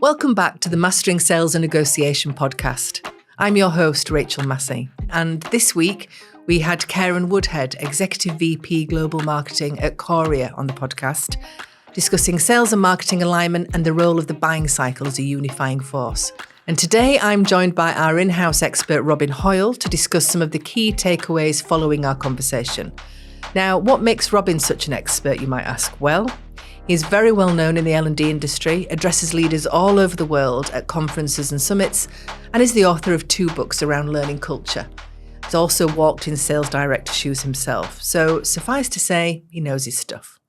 Welcome back to the Mastering Sales and Negotiation podcast. I'm your host, Rachel Massey, and this week we had Karen Woodhead, Executive VP Global Marketing at Korea, on the podcast, discussing sales and marketing alignment and the role of the buying cycle as a unifying force. And today I'm joined by our in-house expert, Robin Hoyle, to discuss some of the key takeaways following our conversation. Now, what makes Robin such an expert, you might ask? Well, he's very well known in the L&D industry, addresses leaders all over the world at conferences and summits, and is the author of 2 books around learning culture. He's also walked in sales director shoes himself. So suffice to say, he knows his stuff.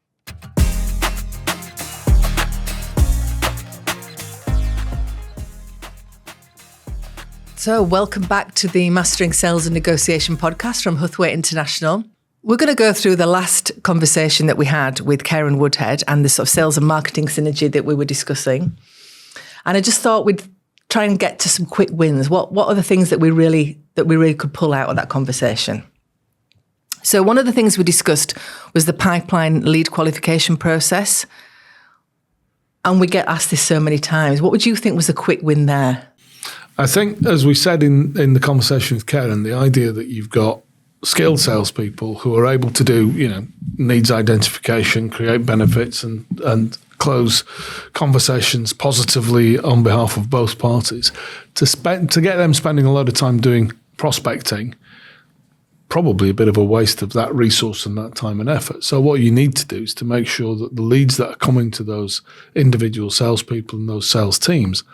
So welcome back to the Mastering Sales and Negotiation podcast from Huthwaite International. We're going to go through the last conversation that we had with Karen Woodhead and the sort of sales and marketing synergy that we were discussing. And I just thought we'd try and get to some quick wins. What are the things that we really could pull out of that conversation? So one of the things we discussed was the pipeline lead qualification process. And we get asked this so many times. What would you think was a quick win there? I think, as we said in the conversation with Karen, the idea that you've got skilled salespeople who are able to do, needs identification, create benefits, and close conversations positively on behalf of both parties, to get them spending a lot of time doing prospecting, probably a bit of a waste of that resource and that time and effort. So what you need to do is to make sure that the leads that are coming to those individual salespeople and those sales teams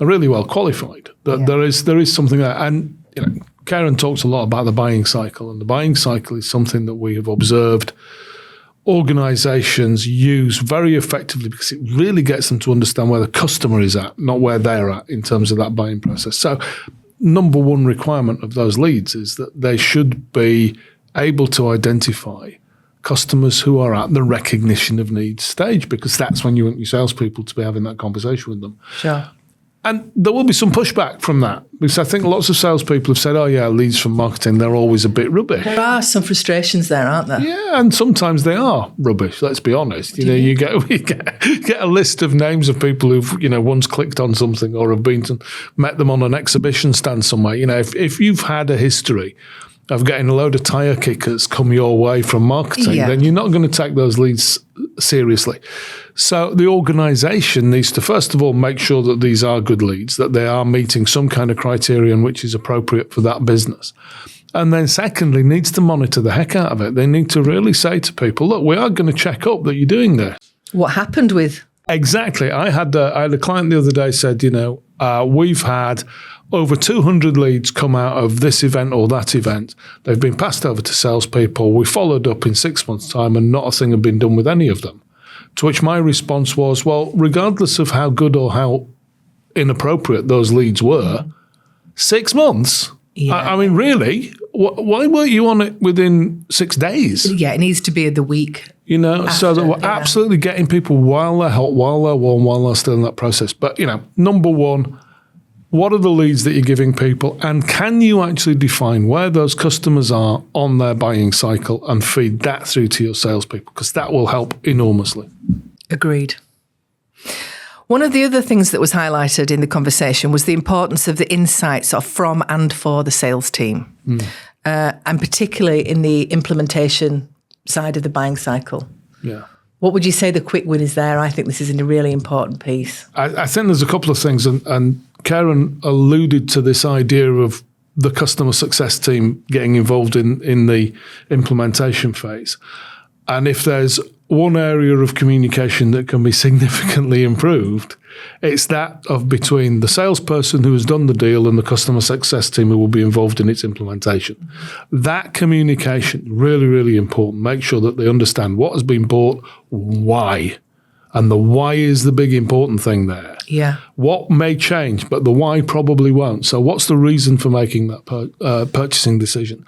are really well qualified. That there is something there, and Karen talks a lot about the buying cycle, and the buying cycle is something that we have observed organizations use very effectively because it really gets them to understand where the customer is at, not where they're at in terms of that buying process. So number one requirement of those leads is that they should be able to identify customers who are at the recognition of needs stage, because that's when you want your salespeople to be having that conversation with them. Sure. And there will be some pushback from that, because I think lots of salespeople have said, oh yeah, leads from marketing, they're always a bit rubbish. There are some frustrations there, aren't there? Yeah, and sometimes they are rubbish, let's be honest. You get a list of names of people who've, once clicked on something or have been to met them on an exhibition stand somewhere. If you've had a history of getting a load of tire kickers come your way from marketing, then you're not going to take those leads seriously. So the organisation needs to, first of all, make sure that these are good leads, that they are meeting some kind of criterion which is appropriate for that business. And then secondly, needs to monitor the heck out of it. They need to really say to people, look, we are going to check up that you're doing this. What happened with? Exactly. I had a client the other day said, we've had over 200 leads come out of this event or that event. They've been passed over to salespeople. We followed up in 6 months' time and not a thing had been done with any of them. To which my response was, well, regardless of how good or how inappropriate those leads were, 6 months? Yeah. I mean, really? Why weren't you on it within 6 days? Yeah, it needs to be the week. After, so that we're absolutely getting people while they're hot, while they're warm, while they're still in that process. But, number one, what are the leads that you're giving people? And can you actually define where those customers are on their buying cycle and feed that through to your salespeople? Because that will help enormously. Agreed. One of the other things that was highlighted in the conversation was the importance of the insights from and for the sales team, and particularly in the implementation side of the buying cycle. Yeah. What would you say the quick win is there? I think this is a really important piece. I think there's a couple of things, and Karen alluded to this idea of the customer success team getting involved in the implementation phase. And if there's one area of communication that can be significantly improved, it's that of between the salesperson who has done the deal and the customer success team who will be involved in its implementation. That communication, really, really important. Make sure that they understand what has been bought, why. And the why is the big important thing there. Yeah. What may change, but the why probably won't. So what's the reason for making that purchasing decision?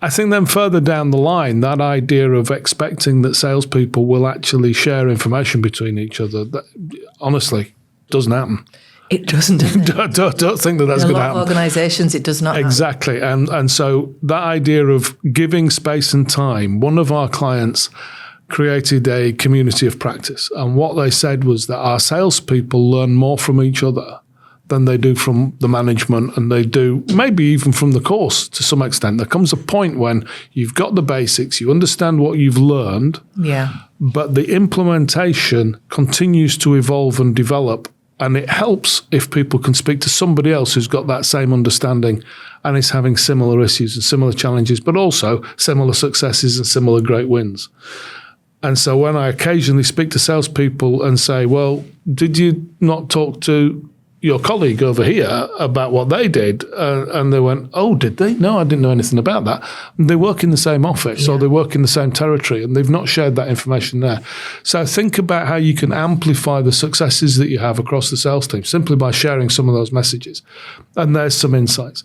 I think then further down the line, that idea of expecting that salespeople will actually share information between each other, that honestly doesn't happen. It doesn't, does it? Don't think that that's going to happen. In a lot of organisations, it does not exactly. And so that idea of giving space and time, one of our clients created a community of practice. And what they said was that our salespeople learn more from each other than they do from the management, and they do maybe even from the course to some extent. There comes a point when you've got the basics, you understand what you've learned, but the implementation continues to evolve and develop. And it helps if people can speak to somebody else who's got that same understanding and is having similar issues and similar challenges, but also similar successes and similar great wins. And so when I occasionally speak to salespeople and say, well, did you not talk to your colleague over here about what they did? And they went, oh, did they? No, I didn't know anything about that. And they work in the same office or they work in the same territory, and they've not shared that information there. So think about how you can amplify the successes that you have across the sales team simply by sharing some of those messages. And there's some insights.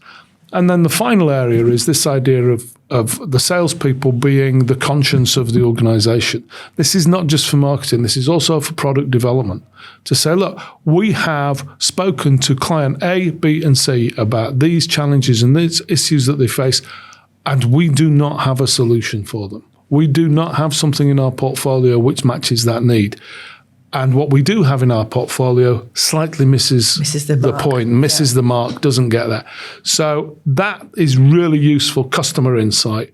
And then the final area is this idea of the salespeople being the conscience of the organization. This is not just for marketing. This is also for product development. To say, look, we have spoken to client A, B, and C about these challenges and these issues that they face, and we do not have a solution for them. We do not have something in our portfolio which matches that need. And what we do have in our portfolio slightly misses the point, misses the mark, doesn't get that. So that is really useful customer insight.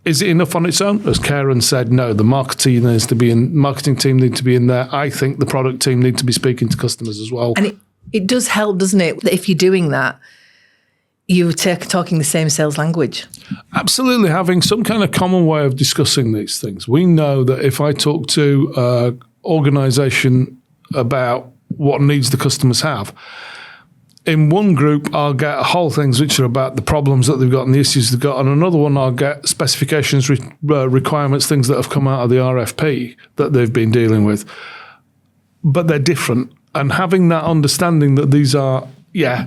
Is it enough on its own? As Karen said, no, the marketing team need to be in there. I think the product team need to be speaking to customers as well. And it does help, doesn't it? That if you're doing that, you're talking the same sales language. Absolutely, having some kind of common way of discussing these things. We know that if I talk to organisation about what needs the customers have, in one group I'll get whole things which are about the problems that they've got and the issues they've got, and another one I'll get specifications, requirements, things that have come out of the RFP that they've been dealing with. But they're different, and having that understanding that these are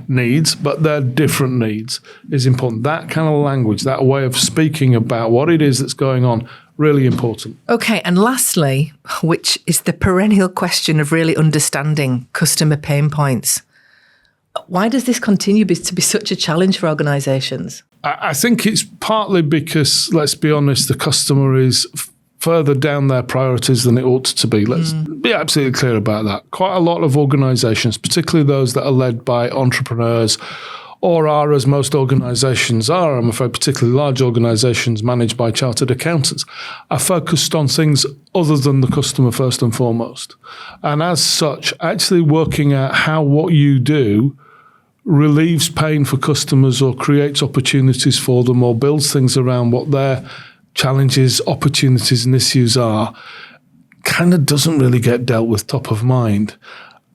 needs, but they're different needs is important. That kind of language, that way of speaking about what it is that's going on, really important. Okay, and lastly, which is the perennial question of really understanding customer pain points. Why does this continue to be such a challenge for organisations? I think it's partly because, let's be honest, the customer is further down their priorities than it ought to be. Let's be absolutely clear about that. Quite a lot of organisations, particularly those that are led by entrepreneurs or are, as most organisations are, I'm afraid, particularly large organisations managed by chartered accountants, are focused on things other than the customer first and foremost. And as such, actually working out how what you do relieves pain for customers or creates opportunities for them or builds things around what their challenges, opportunities and issues are, kind of doesn't really get dealt with top of mind.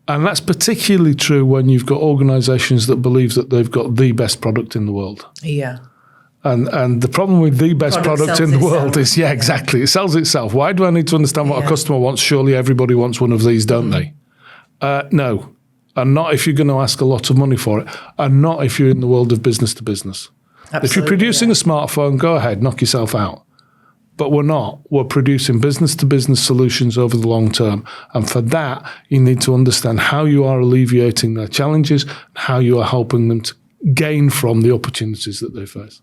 And that's particularly true when you've got organisations that believe that they've got the best product in the world. Yeah. And the problem with the best product in the world is, exactly, it sells itself. Why do I need to understand what a customer wants? Surely everybody wants one of these, don't they? No. And not if you're going to ask a lot of money for it. And not if you're in the world of business to business. Absolutely, if you're producing a smartphone, go ahead, knock yourself out. But we're not. We're producing business-to-business solutions over the long term. And for that, you need to understand how you are alleviating their challenges, how you are helping them to gain from the opportunities that they face.